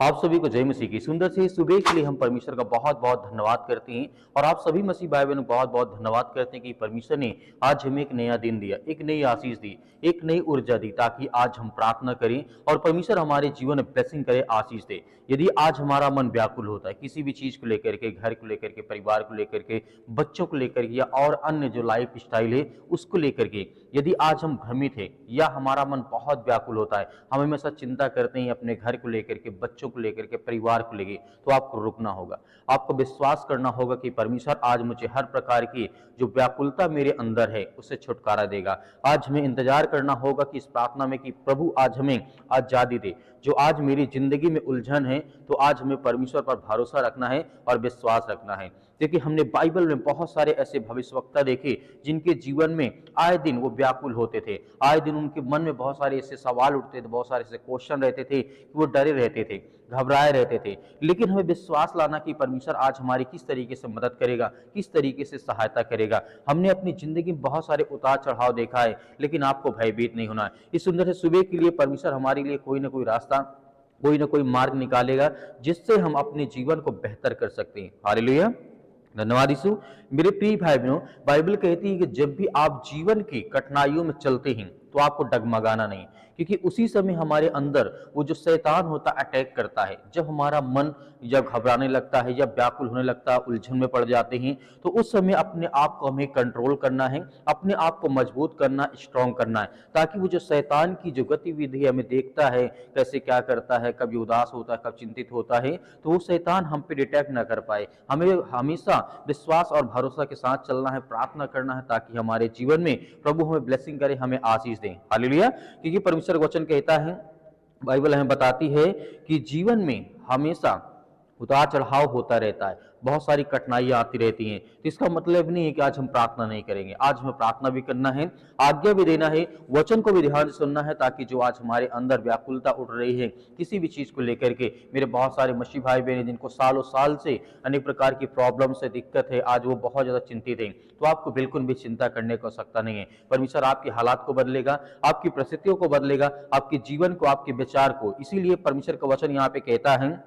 आप सभी को जय मसीह की सुंदर सी सुबह के लिए हम परमेश्वर का बहुत बहुत धन्यवाद करते हैं। और आप सभी मसीह भाई बहनों को बहुत बहुत धन्यवाद करते हैं कि परमेश्वर ने आज हमें एक नया दिन दिया, एक नई आशीष दी, एक नई ऊर्जा दी, ताकि आज हम प्रार्थना करें और परमेश्वर हमारे जीवन में ब्लेसिंग करे, आशीष दे। यदि आज हमारा मन व्याकुल होता है किसी भी चीज को लेकर के, घर को लेकर के, परिवार को लेकर के, बच्चों को लेकर के, या और अन्य जो लाइफ स्टाइल है उसको लेकर के, यदि आज हम भ्रमित है या हमारा मन बहुत व्याकुल होता है, हम हमेशा चिंता करते हैं अपने घर को लेकर के, बच्चों को लेकर के, परिवार को लेकर, तो आपको रुकना होगा। आपको विश्वास करना होगा कि परमेश्वर आज मुझे हर प्रकार की जो व्याकुलता मेरे अंदर है उससे छुटकारा देगा। आज हमें इंतजार करना होगा कि इस प्रार्थना में कि प्रभु आज हमें आजादी दे। जो आज मेरी जिंदगी में उलझन है, तो आज हमें परमेश्वर पर भरोसा रखना है और विश्वास रखना है। देखिए, हमने बाइबल में बहुत सारे ऐसे भविष्यवक्ता देखे जिनके जीवन में आए दिन वो व्याकुल होते थे, आए दिन उनके मन में बहुत सारे ऐसे सवाल उठते थे, बहुत सारे ऐसे क्वेश्चन रहते थे कि वो डरे रहते थे, घबराए रहते थे। लेकिन हमें विश्वास लाना कि परमेश्वर आज हमारी किस तरीके से मदद करेगा, किस तरीके से सहायता करेगा। हमने अपनी जिंदगी में बहुत सारे उतार चढ़ाव देखा है, लेकिन आपको भयभीत नहीं होना है। इस सुंदर से सुबह के लिए परमेश्वर हमारे लिए कोई ना कोई रास्ता, कोई ना कोई मार्ग निकालेगा, जिससे हम अपने जीवन को बेहतर कर सकते हैं। हालेलुया, धन्यवाद यीशु। मेरे प्रिय भाई बहनों, बाइबल कहती है कि जब भी आप जीवन की कठिनाइयों में चलते हैं तो आपको डगमगाना नहीं, क्योंकि उसी समय हमारे अंदर वो जो शैतान होता अटैक करता है। जब हमारा मन जब घबराने लगता है या व्याकुल होने लगता है, उलझन में पड़ जाते हैं, तो उस समय अपने आप को हमें कंट्रोल करना है, अपने आप को मजबूत करना, स्ट्रांग करना है, ताकि वो जो शैतान की जो गतिविधि हमें देखता है, कैसे क्या करता है, कभी उदास होता है, कब चिंतित होता है, तो वो शैतान हम पे डिटेक्ट ना कर पाए। हमें हमेशा विश्वास और भरोसा के साथ चलना है, प्रार्थना करना है, ताकि हमारे जीवन में प्रभु हमें ब्लेसिंग करे, हमें आशीष दें। हालेलुया, क्योंकि परमेश्वर वचन कहता है, बाइबल हमें बताती है कि जीवन में हमेशा उतार चढ़ाव होता रहता है, बहुत सारी कठिनाइयां आती रहती हैं। तो इसका मतलब नहीं है कि आज हम प्रार्थना नहीं करेंगे। आज हमें प्रार्थना भी करना है, आज्ञा भी देना है, वचन को भी ध्यान से सुनना है, ताकि जो आज हमारे अंदर व्याकुलता उठ रही है किसी भी चीज को लेकर के, मेरे बहुत सारे मसीह भाई बहन जिनको सालों साल से अनेक प्रकार की प्रॉब्लम से दिक्कत है, आज वो बहुत ज्यादा चिंतित हैं, तो आपको बिल्कुल भी चिंता करने की आवश्यकता नहीं है। परमेश्वर आपके हालात को बदलेगा, आपकी परिस्थितियों को बदलेगा, आपके जीवन को, आपके विचार को। इसीलिए परमेश्वर का वचन यहाँ पे कहता है,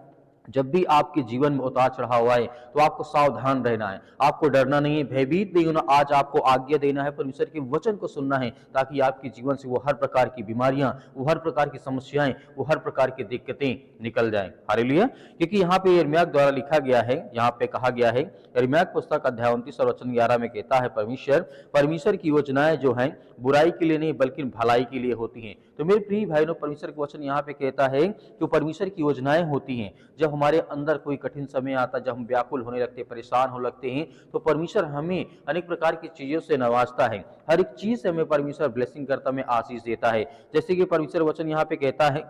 जब भी आपके जीवन में उतार चढ़ाव आए तो आपको सावधान रहना है, आपको डरना नहीं है, भयभीत नहीं होना। आज आपको आज्ञा देना है, परमेश्वर के वचन को सुनना है, ताकि आपके जीवन से वो हर प्रकार की बीमारियां, वो हर प्रकार की समस्याएं, वो हर प्रकार की दिक्कतें निकल जाएं। हालेलुया, क्योंकि यहाँ पे यिर्मयाह द्वारा लिखा गया है, यहाँ पे कहा गया है, यिर्मयाह पुस्तक अध्याय 29 और वचन 11 में कहता है, परमेश्वर की योजनाएं जो हैं बुराई के लिए नहीं बल्कि भलाई के लिए होती हैं। तो मेरे प्रिय भाइयों, परमेश्वर के वचन यहाँ पे कहता है कि परमेश्वर की योजनाएं होती हैं। जब हमारे अंदर कोई कठिन समय आता है, जब हम व्याकुल होने लगते हैं, परेशान हो लगते हैं, तो परमेश्वर हमें अनेक प्रकार की चीजों से नवाजता है। हर एक चीज से हमें परमेश्वर ब्लेसिंग करता, हमें आशीष देता है। जैसे कि परमेश्वर वचन यहाँ पे कहता है,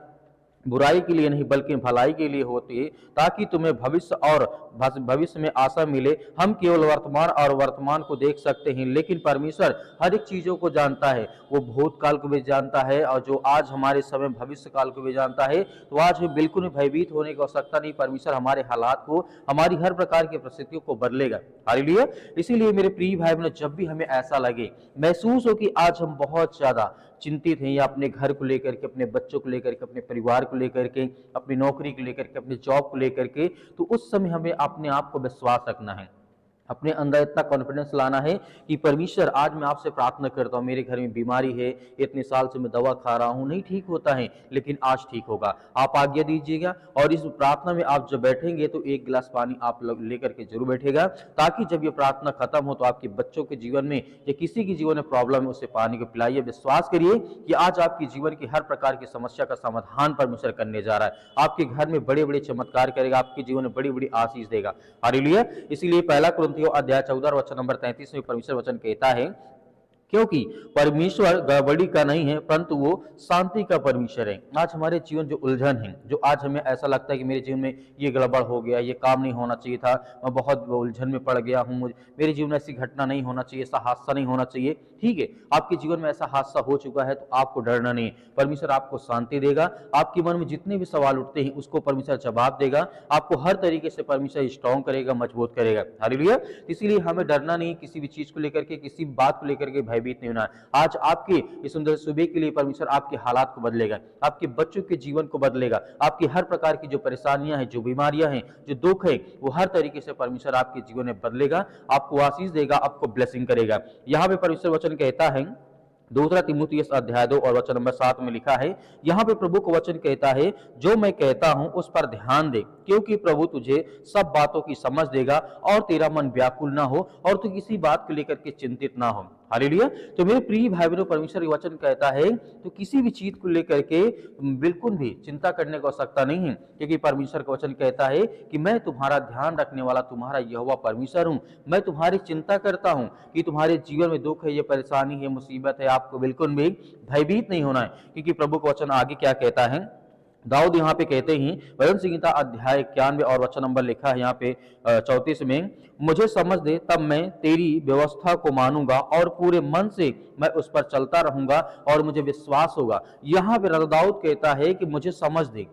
बुराई के लिए नहीं बल्कि भलाई के लिए होती है, ताकि तुम्हें भविष्य और भविष्य में आशा मिले। हम केवल वर्तमान और वर्तमान को देख सकते हैं, लेकिन परमेश्वर हर एक चीजों को जानता है। वो भूतकाल को भी जानता है, और जो आज हमारे समय भविष्य काल को भी जानता है। तो आज हमें बिल्कुल भी भयभीत होने की आवश्यकता नहीं। परमेश्वर हमारे हालात को, हमारी हर प्रकार की परिस्थितियों को बदलेगा। हालेलुया, इसीलिए मेरे प्रिय भाई बहनों, जब भी हमें ऐसा लगे, महसूस हो कि आज हम बहुत ज्यादा चिंतित हैं, या अपने घर को लेकर के, अपने बच्चों को लेकर के, अपने परिवार को लेकर के, अपनी नौकरी को लेकर के, अपने जॉब को लेकर के, तो उस समय हमें अपने आप को विश्वास रखना है, अपने अंदर इतना कॉन्फिडेंस लाना है कि परमेश्वर, आज मैं आपसे प्रार्थना करता हूं, मेरे घर में बीमारी है, इतने साल से मैं दवा खा रहा हूं, नहीं ठीक होता है, लेकिन आज ठीक होगा। आप आज्ञा दीजिएगा, और इस प्रार्थना में आप जब बैठेंगे तो एक गिलास पानी आप लेकर के जरूर बैठेगा, ताकि जब ये प्रार्थना खत्म हो तो आपके बच्चों के जीवन में या किसी के जीवन में प्रॉब्लम है, उसे पानी को पिलाइए। विश्वास करिए कि आज आपके जीवन की हर प्रकार की समस्या का समाधान परमेश्वर करने जा रहा है। आपके घर में बड़े बड़े चमत्कार करेगा, आपके जीवन में बड़ी बड़ी आशीष देगा। हालेलुया, इसीलिए पहला कुरिन्थियों अध्याय 14 वचन नंबर 33 में परमेश्वर वचन कहता है, क्योंकि परमेश्वर गड़बड़ी का नहीं है, परंतु वो शांति का परमेश्वर है। आज हमारे जीवन जो उलझन है, जो आज हमें ऐसा लगता है कि मेरे जीवन में ये गड़बड़ हो गया, ये काम नहीं होना चाहिए था, मैं बहुत उलझन में पड़ गया हूँ, मेरे जीवन में ऐसी घटना नहीं होना चाहिए, ऐसा हादसा नहीं होना चाहिए। ठीक है, आपके जीवन में ऐसा हादसा हो चुका है, तो आपको डरना नहीं है। परमेश्वर आपको शांति देगा, आपके मन में जितने भी सवाल उठते हैं उसको परमेश्वर जवाब देगा, आपको हर तरीके से परमेश्वर स्ट्रॉन्ग करेगा, मजबूत करेगा। हालेलुया, इसीलिए हमें डरना नहीं, किसी भी चीज को लेकर के, किसी बात को लेकर के भय भयभीत नहीं होना है। आज आपके इस सुंदर सुबह के लिए परमेश्वर आपके हालात को बदलेगा, आपके बच्चों के जीवन को बदलेगा, आपकी हर प्रकार की जो परेशानियां हैं, जो बीमारियां हैं, जो दुख है, वो हर तरीके से परमेश्वर आपके जीवन में बदलेगा, आपको आशीष देगा, आपको ब्लेसिंग करेगा। यहाँ पे परमेश्वर वचन कहता है, दूसरा तीमुथियुस अध्याय 2 और वचन नंबर 7 में लिखा है, यहाँ पे प्रभु का वचन कहता है, जो मैं कहता हूं उस पर ध्यान दे, क्योंकि प्रभु तुझे सब बातों की समझ देगा और तेरा मन व्याकुल ना हो और तू किसी बात को लेकर के चिंतित ना हो। हालेलुया। तो मेरे प्रिय भाई बहनों, परमेश्वर वचन कहता है तो किसी भी चीज को लेकर के बिल्कुल भी चिंता करने की आवश्यकता नहीं है, क्योंकि परमेश्वर का वचन कहता है कि मैं तुम्हारा ध्यान रखने वाला तुम्हारा यहोवा परमेश्वर हूं। मैं तुम्हारी चिंता करता हूं कि तुम्हारे जीवन में दुख है, ये परेशानी है, मुसीबत है, आपको बिल्कुल भी भयभीत नहीं होना है, क्योंकि प्रभु का वचन आगे क्या कहता है। दाऊद यहाँ पे कहते ही, भजन संहिता अध्याय 91 और वचन नंबर लिखा है यहाँ पे 34 में, मुझे समझ दे तब मैं तेरी व्यवस्था को मानूंगा और पूरे मन से मैं उस पर चलता रहूंगा और मुझे विश्वास होगा। यहाँ पे राजा दाऊद कहता है कि मुझे समझ दे।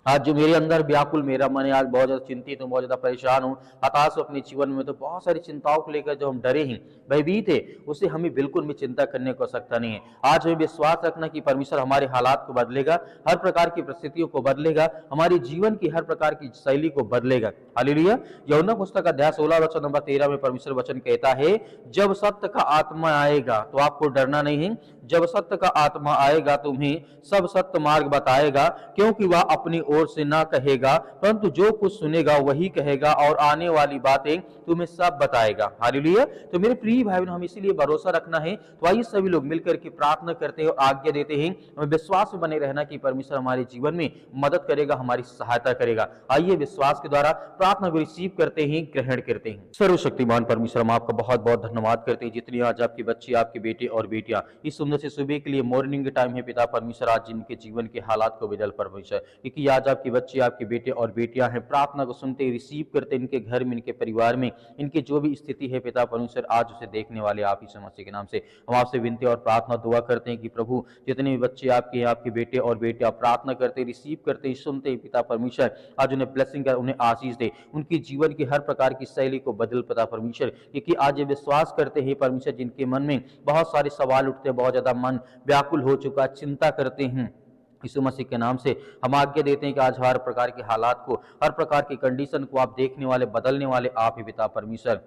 आज जो मेरे अंदर व्याकुल मेरा मन है, आज बहुत ज्यादा चिंतित हूँ, बहुत ज्यादा परेशान हूँ, हताश हूँ अपने जीवन में, तो बहुत सारी चिंताओं को लेकर जो हम डरे हैं, भयभीत है, उससे हमें बिल्कुल भी चिंता करने को आवश्यकता नहीं है। आज हमें विश्वास रखना कि परमेश्वर हमारे हालात को बदलेगा, हर प्रकार की परिस्थितियों को बदलेगा, हमारे जीवन की हर प्रकार की शैली को बदलेगा। हालेलुया। यूहन्ना पुस्तक अध्याय 16 वचन नंबर 13 में परमेश्वर वचन कहता है, जब सत्य का आत्मा आएगा तो आपको डरना नहीं है, जब सत्य का आत्मा आएगा तुम्हें सब सत्य मार्ग बताएगा, क्योंकि वह अपनी ओर से ना कहेगा परंतु जो कुछ सुनेगा वही कहेगा और आने वाली बातें तुम्हें सब बताएगा। हालेलुया। तो मेरे प्रिय भाई बहन, हम इसीलिए भरोसा रखना है, तो आइए सभी लोग मिलकर के प्रार्थना करते हैं और आज्ञा देते हैं, हमें विश्वास में बने रहना कि परमेश्वर हमारे जीवन में मदद करेगा, हमारी सहायता करेगा। आइए विश्वास के द्वारा प्रार्थना को रिसीव करते हैं, ग्रहण करते हैं। सर्वशक्तिमान परमेश्वर, हम आपका बहुत बहुत धन्यवाद करते हैं, जितनी आज आपके बच्चे, आपके बेटे और बेटियां इस सुंदर से सुबह के लिए मॉर्निंग टाइम है पिता परमेश्वर, आज जिनके जीवन के हालात को बदल परमेश्वर, क्योंकि आज आपके बच्चे, आपके बेटे और बेटियां हैं, प्रार्थना को सुनते, रिसीव करते, इनके घर में, इनके परिवार में, इनकी जो भी स्थिति है पिता परमेश्वर, आज उसे देखने वाले आप यीशु मसीह के नाम से हम आपसे विनती और प्रार्थना दुआ करते हैं कि प्रभु जितने भी बच्चे आपके, आपके बेटे और बेटियां प्रार्थना करते, रिसीव करते, सुनते पिता परमेश्वर, आज उन्हें ब्लेसिंग कर, उन्हें आशीष दे, उनकी जीवन की हर प्रकार की शैली को बदल पिता परमेश्वर, क्योंकि आज ये विश्वास करते हैं परमेश्वर, जिनके मन में बहुत सारे सवाल उठते हैं, बहुत ज्यादा मन व्याकुल हो चुका, चिंता करते हैं, यीशु मसीह के नाम से हम आज्ञा देते हैं कि आज हर प्रकार के हालात को, हर प्रकार की कंडीशन को आप देखने वाले, बदलने वाले आप ही पिता परमेश्वर,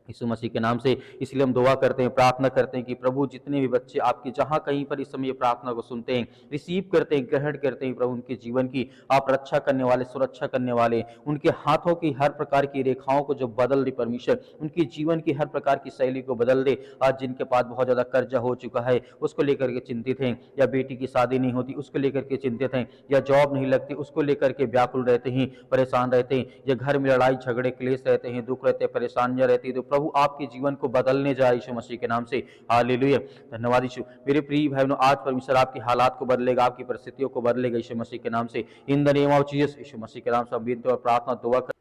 यीशु मसीह के नाम से। इसलिए हम दुआ करते हैं, प्रार्थना करते हैं कि प्रभु जितने भी बच्चे आपके जहां कहीं पर इस समय प्रार्थना को सुनते हैं, रिसीव करते हैं, ग्रहण करते हैं, प्रभु उनके जीवन की आप रक्षा करने वाले, सुरक्षा करने वाले, उनके हाथों की हर प्रकार की रेखाओं को जो बदल दे परमेश्वर, उनकी जीवन की हर प्रकार की शैली को बदल दे। आज जिनके पास बहुत ज्यादा कर्जा हो चुका है, उसको लेकर के चिंतित हैं, या बेटी की शादी नहीं होती उसको लेकर के चिंतित हैं, या जॉब नहीं लगती उसको लेकर के व्याकुल रहते हैं, परेशान रहते हैं, या घर में लड़ाई झगड़े क्लेश रहते हैं, दुख रहते हैं, परेशानियां रहती है, तो प्रभु आपके जीवन को बदलने जा यीशु मसीह के नाम से। हालेलुया। धन्यवाद यीशु। मेरे प्रिय भाई बहनों, आज परमेश्वर आपके हालात को बदलेगा, आपकी परिस्थितियों को बदलेगा यीशु मसीह के नाम से। In the name of Jesus, Yeshu Masih के नाम से विनती और प्रार्थना दुआ कर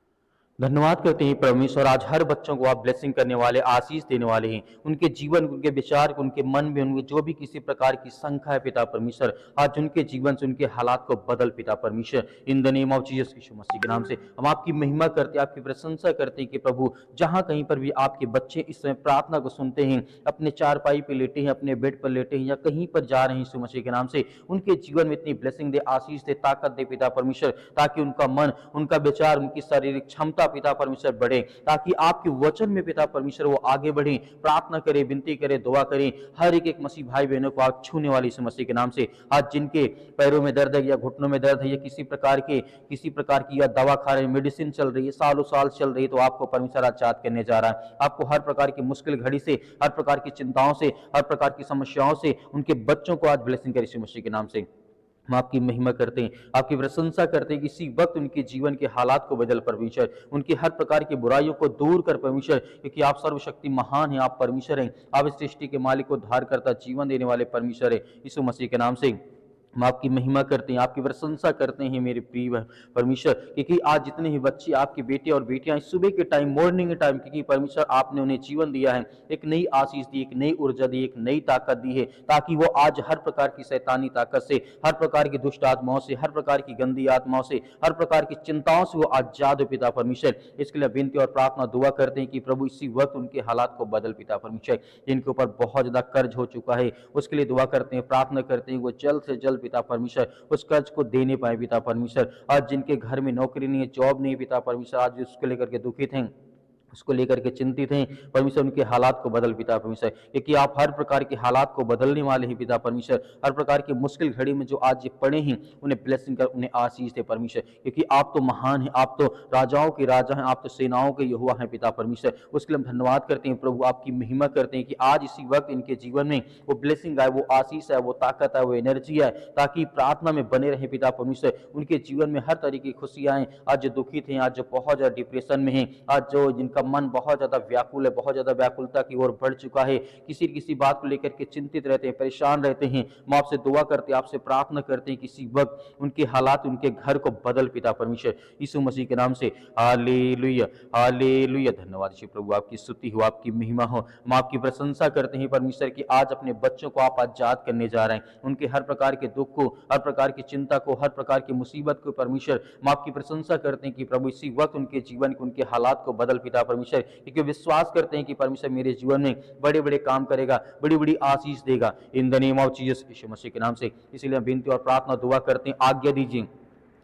धन्यवाद करते हैं परमेश्वर, आज हर बच्चों को आप ब्लेसिंग करने वाले, आशीष देने वाले हैं, उनके जीवन, उनके विचार, उनके मन में, उनके जो भी किसी प्रकार की शंका है पिता परमेश्वर, आज उनके जीवन से, उनके हालात को बदल पिता परमेश्वर, in the name of Jesus, Yeshu Masih के नाम से हम आपकी महिमा करते हैं, आपकी प्रशंसा करते हैं कि प्रभु जहां कहीं पर भी आपके बच्चे इस समय प्रार्थना को सुनते हैं, अपने चारपाई पे लेटे हैं, अपने बेड पर लेटे हैं, या कहीं पर जा रहे हैं, यीशु मसीह के नाम से उनके जीवन में इतनी ब्लेसिंग दे, आशीष दे, ताकत दे पिता परमेश्वर, ताकि उनका मन, उनका विचार, उनकी शारीरिक क्षमता पिता परमेश्वर बढ़े, ताकि आपके वचन में पिता परमेश्वर वो आगे बढ़े, प्रार्थना करे, विनती करे, दुआ करे, हर एक मसीह भाई बहनों को आप छूने वाले यीशु मसीह के नाम से। आज जिनके पैरों में दर्द है, या घुटनों में दर्द है, या किसी प्रकार की या दवा खा रहे, मेडिसिन चल रही है, सालों साल चल रही है, तो आपको परमेश्वर आजाद करने जा रहा है। आपको हर प्रकार की मुश्किल घड़ी से, हर प्रकार की चिंताओं से, हर प्रकार की समस्याओं से उनके बच्चों को आज ब्लेसिंग करे यीशु मसीह के नाम से। हम आपकी महिमा करते हैं, आपकी प्रशंसा करते हैं कि इसी वक्त उनके जीवन के हालात को बदल परमेश्वर, उनकी हर प्रकार की बुराइयों को दूर कर परमेश्वर, क्योंकि आप सर्वशक्ति महान हैं, आप परमेश्वर हैं, आप इस सृष्टि के मालिक को उद्धार करता, जीवन देने वाले परमेश्वर है यीशु मसीह के नाम से। हम आपकी महिमा करते हैं, आपकी प्रशंसा करते हैं मेरे प्रिय परमेश्वर, क्योंकि आज जितने ही बच्चे आपके बेटे और बेटियां सुबह के टाइम, मॉर्निंग के टाइम, क्योंकि परमेश्वर आपने उन्हें जीवन दिया है, एक नई आशीष दी, एक नई ऊर्जा दी, एक नई ताकत दी है, ताकि वो आज हर प्रकार की शैतानी ताकत से, हर प्रकार की दुष्ट आत्माओं से, हर प्रकार की गंदी आत्माओं से, हर प्रकार की चिंताओं से वो आजाद हो पिता परमेश्वर। इसके लिए विनती और प्रार्थना दुआ करते हैं कि प्रभु इसी वक्त उनके हालात को बदल पिता परमेश्वर, जिनके ऊपर बहुत ज्यादा कर्ज हो चुका है, उसके लिए दुआ करते हैं, प्रार्थना करते हैं वो जल्द से जल्द पिता परमेश्वर उस कर्ज को देने पाए पिता परमेश्वर। आज जिनके घर में नौकरी नहीं है, जॉब नहीं है पिता परमेश्वर, आज उसको लेकर के दुखित हैं, उसको लेकर के चिंतित हैं, परमेश्वर उनके हालात को बदल पिता परमेश्वर, क्योंकि आप हर प्रकार के हालात को बदलने वाले हैं पिता परमेश्वर। हर प्रकार की मुश्किल घड़ी में जो आज ये पड़े हैं, उन्हें ब्लेसिंग कर, उन्हें आशीष दे परमेश्वर, क्योंकि आप तो महान हैं, आप तो राजाओं के राजा हैं, आप तो सेनाओं के यहोवा हैं पिता परमेश्वर। उसके लिए हम धन्यवाद करते हैं प्रभु, आपकी महिमा करते हैं कि आज इसी वक्त इनके जीवन में वो ब्लेसिंग आए, वो आशीष है, वो ताकत है, वो एनर्जी है, ताकि प्रार्थना में बने रहे पिता परमेश्वर। उनके जीवन में हर तरीके की खुशियां आए। आज जो दुखित हैं, आज जो बहुत ज्यादा डिप्रेशन में हैं, आज जो जिनका मन बहुत ज्यादा व्याकुल है, बहुत ज्यादा व्याकुलता की ओर बढ़ चुका है, किसी किसी बात को लेकर के चिंतित रहते हैं, परेशान रहते हैं, हम आपसे दुआ करते हैं, आपसे प्रार्थना करते हैं, किसी वक्त उनके हालात, उनके घर को बदल पिता परमेश्वर, यीशु मसीह के नाम से। Hallelujah, hallelujah. धन्यवाद श्री प्रभु, आपकी स्तुति हो, आपकी महिमा हो, हम आपकी प्रशंसा करते हैं परमेश्वर की आज अपने बच्चों को आप आजाद करने जा रहे हैं, उनके हर प्रकार के दुख को, हर प्रकार की चिंता को, हर प्रकार की मुसीबत को परमेश्वर हम आपकी प्रशंसा करते हैं कि प्रभु इसी वक्त उनके जीवन के, उनके हालात को बदल पिता परमेश्वर, क्योंकि विश्वास करते हैं कि परमेश्वर मेरे जीवन में बड़े बड़े काम करेगा, बड़ी बड़ी आशीष देगा, in the name of Jesus, Yeshu Masih के नाम से। इसीलिए हम विनती और प्रार्थना दुआ करते हैं, आज्ञा दीजिए,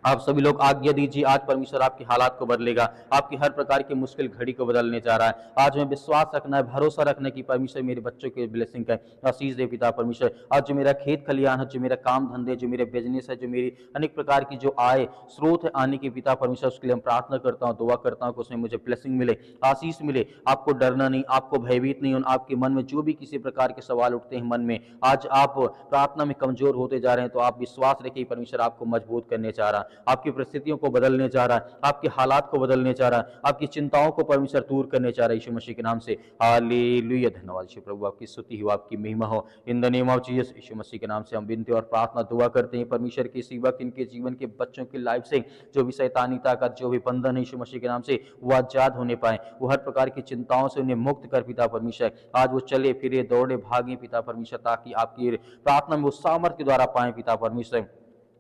आप सभी लोग आज्ञा दीजिए, आज परमेश्वर आपके हालात को बदलेगा, आपकी हर प्रकार की मुश्किल घड़ी को बदलने जा रहा है। आज हमें विश्वास रखना है, भरोसा रखना है कि परमेश्वर मेरे बच्चों के ब्लेसिंग का आशीष दे पिता परमेश्वर। आज जो मेरा खेत खलियान है, जो मेरा काम धंधे, जो मेरे बिजनेस है, जो मेरी अनेक प्रकार की जो आय स्रोत है आने के पिता परमेश्वर, उसके लिए हम प्रार्थना करता हूँ, दुआ करता हूँ कि उसमें मुझे ब्लेसिंग मिले, आशीष मिले, आपको डरना नहीं, आपको भयभीत नहीं होना, आपके मन में जो भी किसी प्रकार के सवाल उठते हैं मन में, आज आप प्रार्थना में कमजोर होते जा रहे हैं, तो आप विश्वास रखिए परमेश्वर आपको मजबूत करने जा रहा है, आपकी परिस्थितियों को बदलने जा रहा है, आपके हालात को बदलने जा रहा है, आपकी चिंताओं को परमेश्वर दूर करने जा रहा है, यीशु मसीह के नाम से। हालेलुया। धन्यवाद यीशु प्रभु, आपकी स्तुति हो, आपकी महिमा हो, in the name of Jesus, Yeshu Masih के नाम से हम विनती और प्रार्थना दुआ करते हैं परमेश्वर की इसी वक्त इनके जीवन के बच्चों की लाइफ से जो भी शैतानी ताकत, जो भी बंधन है यीशु मसीह के नाम से, वो आजाद होने पाए, वो हर प्रकार की चिंताओं से उन्हें मुक्त कर पिता परमेश्वर। आज वो चले फिरे, दौड़े, भागे पिता परमेश्वर, ताकि आपकी प्रार्थना में वो सामर्थ्य के द्वारा पाए पिता परमेश्वर,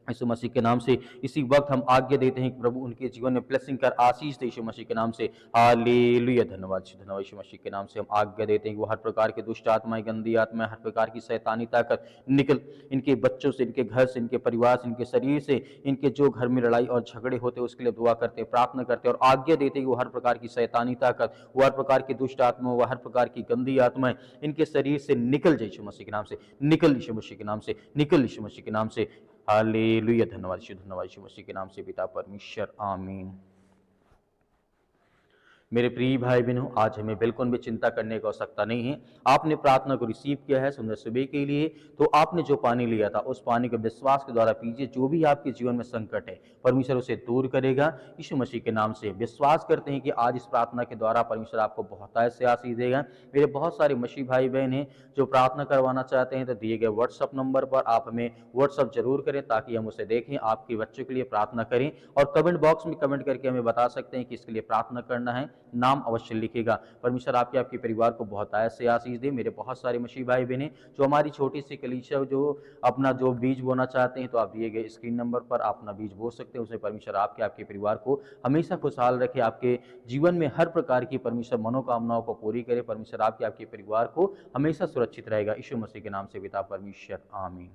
यीशु मसीह के नाम से। इसी वक्त हम आज्ञा देते हैं कि प्रभु उनके जीवन में ब्लेसिंग कर, आशीष दे यीशु मसीह के नाम से। हालेलुया। धन्यवाद धन्यवाद यीशु मसीह के नाम से हम आज्ञा देते हैं कि वो हर प्रकार के दुष्ट आत्माएं, गंदी आत्माएं, हर प्रकार की शैतानी ताकत निकल इनके बच्चों से, इनके घर से, इनके परिवार से, इनके शरीर से, इनके जो घर में लड़ाई और झगड़े होते हैं उसके लिए दुआ करते हैं, प्रार्थना करते हैं और आज्ञा देते हैं कि वो हर प्रकार की शैतानी ताकत, वो हर प्रकार की दुष्ट आत्मा, वो हर प्रकार की गंदी आत्माएं इनके शरीर से निकल जाए यीशु मसीह के नाम से, निकल यीशु मसीह के नाम से, निकल यीशु मसीह के नाम से। हालेलुया। धन्यवाद यीशु मसीह के नाम से पिता परमेश्वर, आमीन। मेरे प्रिय भाई बहनों, आज हमें बिल्कुल भी चिंता करने की आवश्यकता नहीं है। आपने प्रार्थना को रिसीव किया है सुंदर सुबह के लिए, तो आपने जो पानी लिया था उस पानी को विश्वास के द्वारा पीजिए। जो भी आपके जीवन में संकट है परमेश्वर उसे दूर करेगा यीशु मसीह के नाम से। विश्वास करते हैं कि आज इस प्रार्थना के द्वारा परमेश्वर आपको बहुतायत से आशीष देगा। मेरे बहुत सारे मसीह भाई बहन हैं जो प्रार्थना करवाना चाहते हैं, तो दिए गए व्हाट्सअप नंबर पर आप हमें व्हाट्सअप जरूर करें ताकि हम उसे देखें, आपके बच्चों के लिए प्रार्थना करें। और कमेंट बॉक्स में कमेंट करके हमें बता सकते हैं कि इसके लिए प्रार्थना करना है, नाम अवश्य लिखेगा। परमेश्वर आपके परिवार को बहुतायत से आशीष दे। मेरे बहुत सारे मसीह भाई बहन जो हमारी छोटी सी कलीसिया जो अपना जो बीज बोना चाहते हैं, तो आप दिए गए स्क्रीन नंबर पर आप अपना बीज बो सकते हैं। उसे परमेश्वर आपके परिवार को हमेशा खुशहाल रखे, आपके जीवन में हर प्रकार की परमेश्वर मनोकामनाओं को पूरी करे। परमेश्वर आपके परिवार को हमेशा सुरक्षित रहेगा। यीशु मसीह के नाम से पिता परमेश्वर, आमीन।